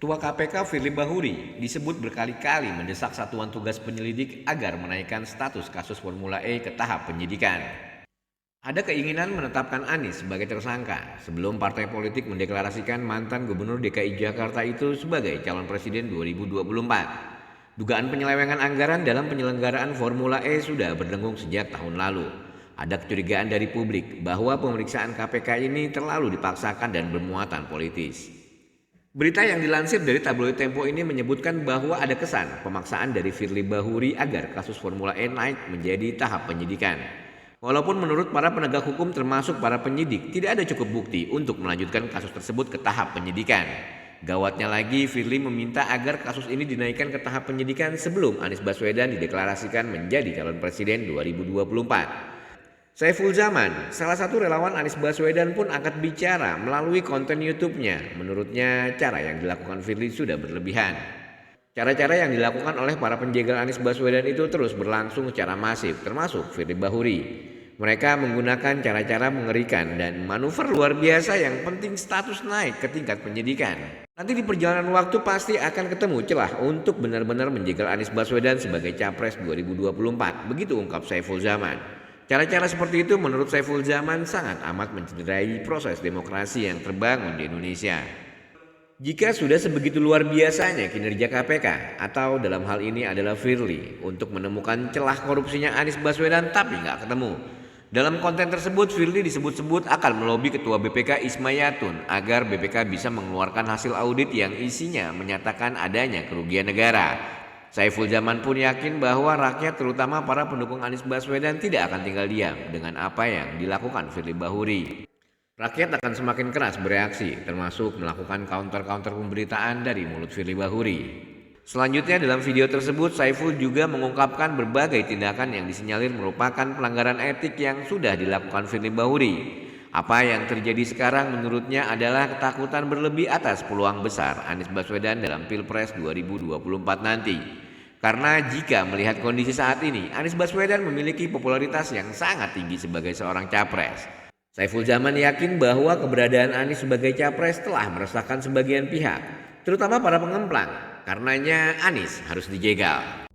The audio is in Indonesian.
Ketua KPK Firly Bahuri disebut berkali-kali mendesak Satuan Tugas Penyelidik agar menaikkan status kasus Formula E ke tahap penyidikan. Ada keinginan menetapkan Anies sebagai tersangka sebelum partai politik mendeklarasikan mantan Gubernur DKI Jakarta itu sebagai calon presiden 2024. Dugaan penyelewengan anggaran dalam penyelenggaraan Formula E sudah berdengung sejak tahun lalu. Ada kecurigaan dari publik bahwa pemeriksaan KPK ini terlalu dipaksakan dan bermuatan politis. Berita yang dilansir dari tabloid Tempo ini menyebutkan bahwa ada kesan pemaksaan dari Firly Bahuri agar kasus Formula E naik menjadi tahap penyidikan. Walaupun menurut para penegak hukum termasuk para penyidik tidak ada cukup bukti untuk melanjutkan kasus tersebut ke tahap penyidikan. Gawatnya lagi, Firly meminta agar kasus ini dinaikkan ke tahap penyidikan sebelum Anies Baswedan dideklarasikan menjadi calon presiden 2024. Saiful Zaman, salah satu relawan Anies Baswedan pun angkat bicara melalui konten YouTube-nya. Menurutnya, cara yang dilakukan Firly sudah berlebihan. Cara-cara yang dilakukan oleh para penjegal Anies Baswedan itu terus berlangsung secara masif, termasuk Firly Bahuri. Mereka menggunakan cara-cara mengerikan dan manuver luar biasa yang penting status naik ke tingkat penyidikan. Nanti di perjalanan waktu pasti akan ketemu celah untuk benar-benar menjegal Anies Baswedan sebagai Capres 2024, begitu ungkap Saiful Zaman. Cara-cara seperti itu menurut Saiful Zaman sangat amat mencederai proses demokrasi yang terbangun di Indonesia. Jika sudah sebegitu luar biasanya kinerja KPK atau dalam hal ini adalah Firly untuk menemukan celah korupsinya Anies Baswedan tapi nggak ketemu. Dalam konten tersebut Firly disebut-sebut akan melobi Ketua BPK Ismayatun agar BPK bisa mengeluarkan hasil audit yang isinya menyatakan adanya kerugian negara. Saiful Zaman pun yakin bahwa rakyat terutama para pendukung Anies Baswedan tidak akan tinggal diam dengan apa yang dilakukan Firly Bahuri. Rakyat akan semakin keras bereaksi, termasuk melakukan counter-counter pemberitaan dari mulut Firly Bahuri. Selanjutnya dalam video tersebut Saiful juga mengungkapkan berbagai tindakan yang disinyalir merupakan pelanggaran etik yang sudah dilakukan Firly Bahuri. Apa yang terjadi sekarang menurutnya adalah ketakutan berlebih atas peluang besar Anies Baswedan dalam Pilpres 2024 nanti. Karena jika melihat kondisi saat ini, Anies Baswedan memiliki popularitas yang sangat tinggi sebagai seorang capres. Saiful Zaman yakin bahwa keberadaan Anies sebagai capres telah meresahkan sebagian pihak, terutama para pengemplang. Karenanya Anies harus dijegal.